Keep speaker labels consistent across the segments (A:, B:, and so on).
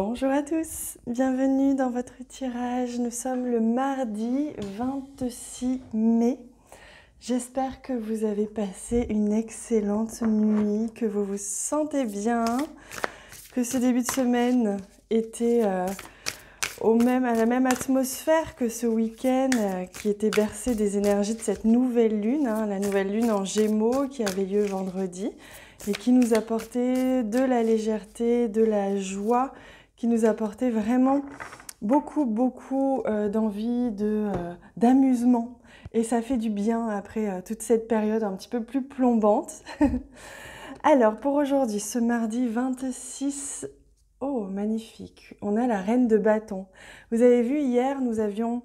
A: Bonjour à tous, bienvenue dans votre tirage. Nous sommes le mardi 26 mai. J'espère que vous avez passé une excellente nuit, que vous vous sentez bien, que ce début de semaine était à la même atmosphère que ce week-end qui était bercé des énergies de cette nouvelle lune, la nouvelle lune en Gémeaux qui avait lieu vendredi et qui nous apportait de la légèreté, de la joie, qui nous apportait vraiment beaucoup d'envie, d'amusement. Et ça fait du bien après toute cette période un petit peu plus plombante. Alors pour aujourd'hui, ce mardi 26, oh magnifique, on a la reine de bâton. Vous avez vu hier, nous avions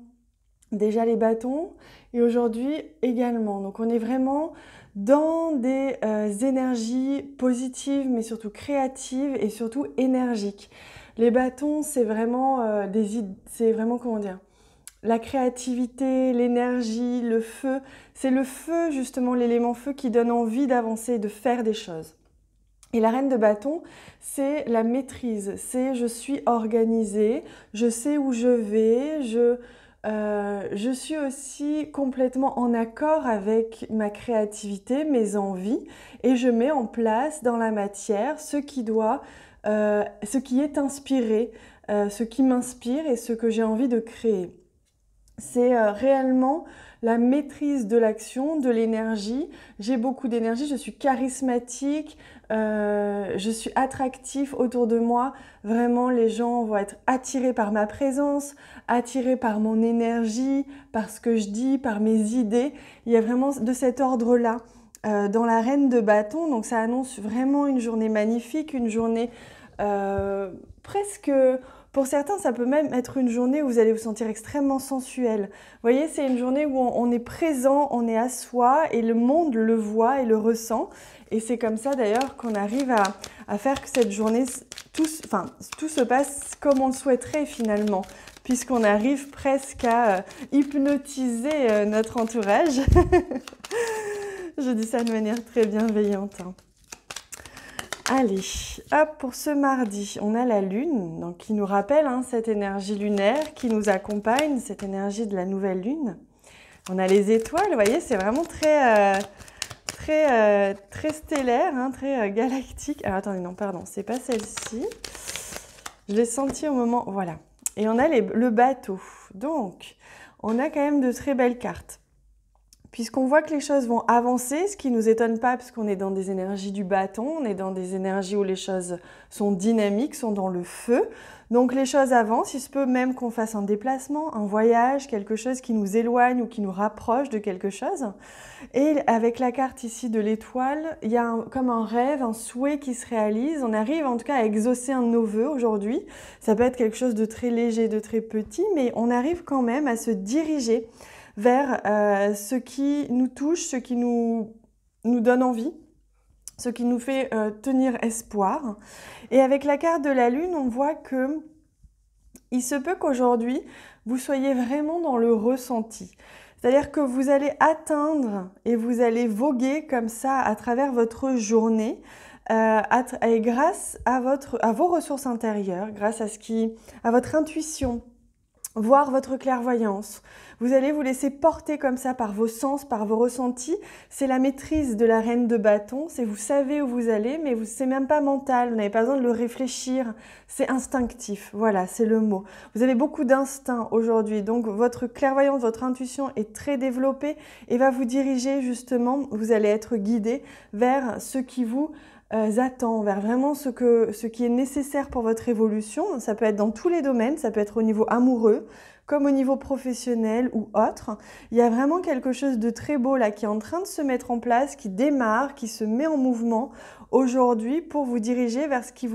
A: déjà les bâtons et aujourd'hui également. Donc on est vraiment dans des énergies positives mais surtout créatives et surtout énergiques. Les bâtons, c'est vraiment comment dire, la créativité, l'énergie, le feu. C'est le feu, justement, l'élément feu qui donne envie d'avancer, de faire des choses. Et la reine de bâton, c'est la maîtrise. C'est je suis organisée, je sais où je vais, je suis aussi complètement en accord avec ma créativité, mes envies, et je mets en place dans la matière ce qui est inspiré, ce qui m'inspire et ce que j'ai envie de créer. C'est réellement la maîtrise de l'action, de l'énergie. J'ai beaucoup d'énergie, je suis charismatique, je suis attractif autour de moi. Vraiment, les gens vont être attirés par ma présence, attirés par mon énergie, par ce que je dis, par mes idées. Il y a vraiment de cet ordre-là dans la reine de bâton. Donc ça annonce vraiment une journée magnifique, une journée presque... Pour certains, ça peut même être une journée où vous allez vous sentir extrêmement sensuel. Vous voyez, c'est une journée où on est présent, on est à soi et le monde le voit et le ressent. Et c'est comme ça d'ailleurs qu'on arrive à faire que cette journée, tout se passe comme on le souhaiterait finalement, puisqu'on arrive presque à hypnotiser notre entourage. Je dis ça de manière très bienveillante. Allez, hop, pour ce mardi, on a la lune, donc qui nous rappelle cette énergie lunaire qui nous accompagne, cette énergie de la nouvelle lune. On a les étoiles, vous voyez, c'est vraiment très stellaire, très galactique. Alors attendez, non, pardon, c'est pas celle-ci. Je l'ai senti au moment, voilà. Et on a le bateau. Donc, on a quand même de très belles cartes. Puisqu'on voit que les choses vont avancer, ce qui ne nous étonne pas puisqu'on est dans des énergies du bâton, on est dans des énergies où les choses sont dynamiques, sont dans le feu. Donc les choses avancent, il se peut même qu'on fasse un déplacement, un voyage, quelque chose qui nous éloigne ou qui nous rapproche de quelque chose. Et avec la carte ici de l'étoile, il y a comme un rêve, un souhait qui se réalise. On arrive en tout cas à exaucer un de nos vœux aujourd'hui. Ça peut être quelque chose de très léger, de très petit, mais on arrive quand même à se diriger vers ce qui nous touche, ce qui nous donne envie, ce qui nous fait tenir espoir. Et avec la carte de la lune, on voit que il se peut qu'aujourd'hui, vous soyez vraiment dans le ressenti. C'est-à-dire que vous allez atteindre et vous allez voguer comme ça à travers votre journée et grâce à vos ressources intérieures, grâce à votre intuition, voir votre clairvoyance. Vous allez vous laisser porter comme ça par vos sens, par vos ressentis. C'est la maîtrise de la reine de bâton. C'est vous savez où vous allez, mais c'est même pas mental. Vous n'avez pas besoin de le réfléchir. C'est instinctif. Voilà, c'est le mot. Vous avez beaucoup d'instinct aujourd'hui. Donc, votre clairvoyance, votre intuition est très développée et va vous diriger justement. Vous allez être guidé vers ce qui vous attend, vers vraiment ce qui est nécessaire pour votre évolution. Ça peut être dans tous les domaines, ça peut être au niveau amoureux, comme au niveau professionnel ou autre. Il y a vraiment quelque chose de très beau là qui est en train de se mettre en place, qui démarre, qui se met en mouvement aujourd'hui pour vous diriger vers ce qui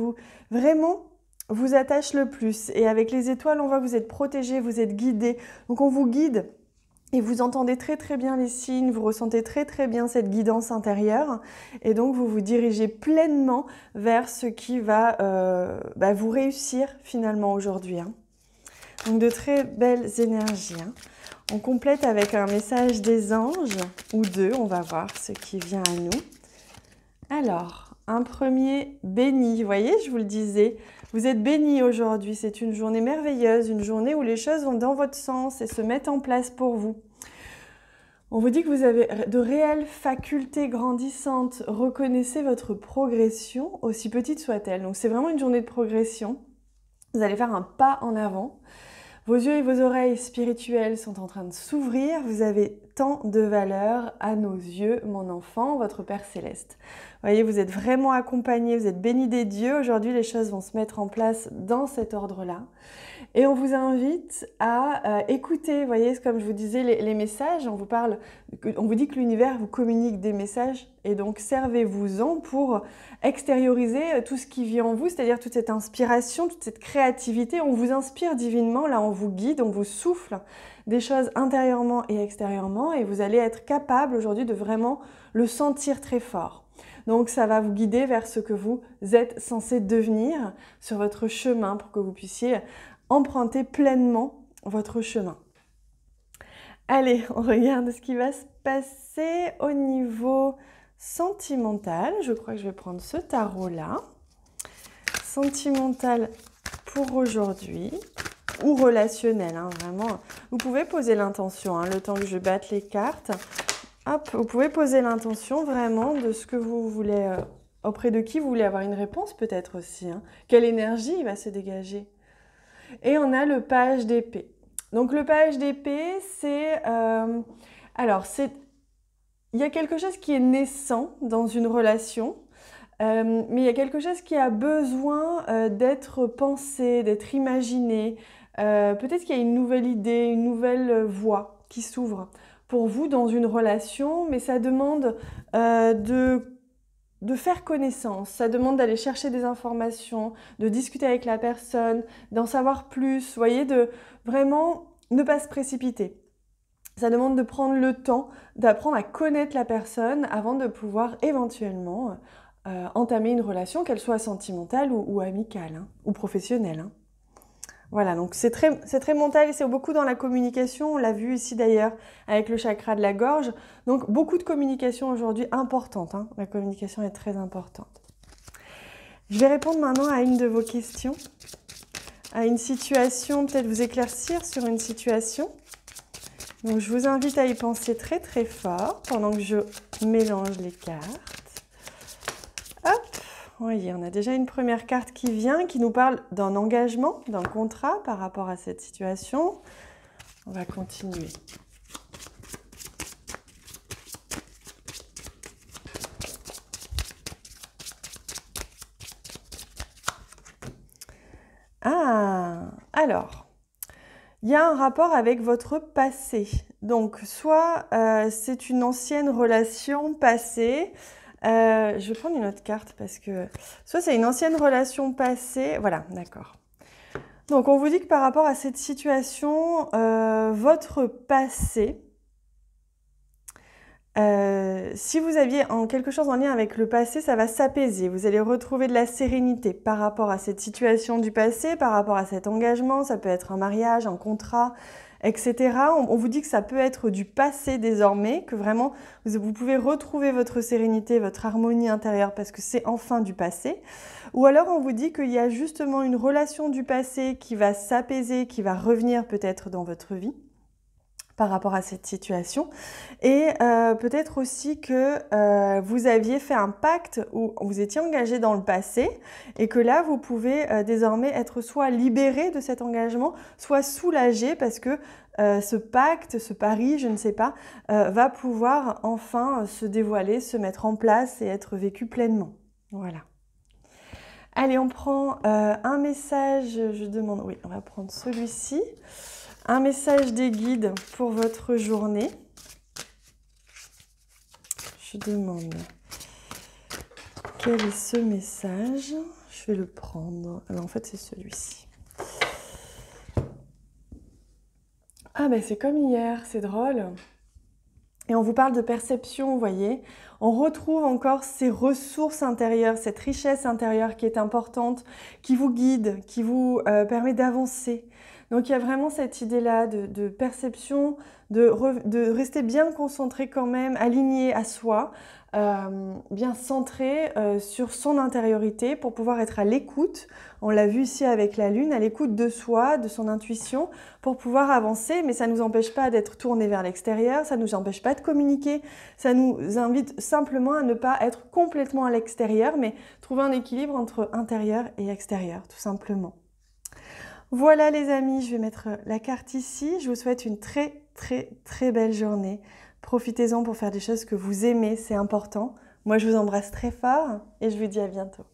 A: vraiment vous attache le plus. Et avec les étoiles, on voit que vous êtes protégé, vous êtes guidé. Donc on vous guide. Et vous entendez très très bien les signes, vous ressentez très très bien cette guidance intérieure et donc vous vous dirigez pleinement vers ce qui va vous réussir finalement aujourd'hui. Donc de très belles énergies. On complète avec un message des anges ou deux, on va voir ce qui vient à nous. Alors, un premier béni, vous voyez, je vous le disais, Vous êtes bénis aujourd'hui, c'est une journée merveilleuse, une journée où les choses vont dans votre sens et se mettent en place pour vous. On vous dit que vous avez de réelles facultés grandissantes. Reconnaissez votre progression, aussi petite soit-elle. Donc c'est vraiment une journée de progression. Vous allez faire un pas en avant. Vos yeux et vos oreilles spirituelles sont en train de s'ouvrir. Vous avez tant de valeur à nos yeux, mon enfant, votre Père Céleste. Vous voyez, vous êtes vraiment accompagné, vous êtes béni des dieux. Aujourd'hui, les choses vont se mettre en place dans cet ordre-là. Et on vous invite à écouter, vous voyez, comme je vous disais, les messages. On vous dit que l'univers vous communique des messages et donc servez-vous-en pour extérioriser tout ce qui vit en vous, c'est-à-dire toute cette inspiration, toute cette créativité. On vous inspire divinement, là on vous guide, on vous souffle des choses intérieurement et extérieurement et vous allez être capable aujourd'hui de vraiment le sentir très fort. Donc ça va vous guider vers ce que vous êtes censé devenir sur votre chemin pour que vous puissiez emprunter pleinement votre chemin. Allez, on regarde ce qui va se passer au niveau sentimental. Je crois que je vais prendre ce tarot-là. Sentimental pour aujourd'hui ou relationnel, hein, vraiment. Vous pouvez poser l'intention, hein, le temps que je batte les cartes. Hop, vous pouvez poser l'intention vraiment de ce que vous voulez, auprès de qui vous voulez avoir une réponse peut-être aussi. Hein. Quelle énergie va se dégager? Et on a le page d'épée. Donc le page d'épée, c'est... il y a quelque chose qui est naissant dans une relation, mais il y a quelque chose qui a besoin d'être pensé, d'être imaginé. Peut-être qu'il y a une nouvelle idée, une nouvelle voie qui s'ouvre pour vous dans une relation, mais ça demande de faire connaissance, ça demande d'aller chercher des informations, de discuter avec la personne, d'en savoir plus, vous voyez, de vraiment ne pas se précipiter. Ça demande de prendre le temps d'apprendre à connaître la personne avant de pouvoir éventuellement entamer une relation, qu'elle soit sentimentale ou amicale, hein, ou professionnelle. Hein. Voilà, donc c'est très mental et c'est beaucoup dans la communication. On l'a vu ici d'ailleurs avec le chakra de la gorge. Donc beaucoup de communication aujourd'hui importante. Hein. La communication est très importante. Je vais répondre maintenant à une de vos questions, à une situation, peut-être vous éclaircir sur une situation. Donc je vous invite à y penser très très fort pendant que je mélange les cartes. Hop! Oui, on a déjà une première carte qui vient, qui nous parle d'un engagement, d'un contrat par rapport à cette situation. On va continuer. Ah, alors, il y a un rapport avec votre passé. Donc, soit c'est une ancienne relation passée. Je vais prendre une autre carte parce que soit c'est une ancienne relation passée. Voilà, d'accord. Donc, on vous dit que par rapport à cette situation, votre passé, si vous aviez quelque chose en lien avec le passé, ça va s'apaiser. Vous allez retrouver de la sérénité par rapport à cette situation du passé, par rapport à cet engagement. Ça peut être un mariage, un contrat, etc. On vous dit que ça peut être du passé désormais, que vraiment vous pouvez retrouver votre sérénité, votre harmonie intérieure parce que c'est enfin du passé. Ou alors on vous dit qu'il y a justement une relation du passé qui va s'apaiser, qui va revenir peut-être dans votre vie par rapport à cette situation. Et peut-être aussi que vous aviez fait un pacte où vous étiez engagé dans le passé et que là, vous pouvez désormais être soit libéré de cet engagement, soit soulagé parce que ce pacte, ce pari, je ne sais pas, va pouvoir enfin se dévoiler, se mettre en place et être vécu pleinement. Voilà. Allez, on prend un message, je demande, oui, on va prendre celui-ci. Un message des guides pour votre journée. Je demande quel est ce message. Je vais le prendre. Alors, en fait, c'est celui-ci. Ah ben c'est comme hier, c'est drôle. Et on vous parle de perception, vous voyez. On retrouve encore ces ressources intérieures, cette richesse intérieure qui est importante, qui vous guide, qui vous permet d'avancer. Donc il y a vraiment cette idée-là de perception, de rester bien concentré quand même, aligné à soi, bien centré sur son intériorité pour pouvoir être à l'écoute. On l'a vu ici avec la lune, à l'écoute de soi, de son intuition, pour pouvoir avancer, mais ça ne nous empêche pas d'être tourné vers l'extérieur, ça ne nous empêche pas de communiquer, ça nous invite simplement à ne pas être complètement à l'extérieur, mais trouver un équilibre entre intérieur et extérieur, tout simplement. Voilà les amis, je vais mettre la carte ici. Je vous souhaite une très belle journée. Profitez-en pour faire des choses que vous aimez, c'est important. Moi, je vous embrasse très fort et je vous dis à bientôt.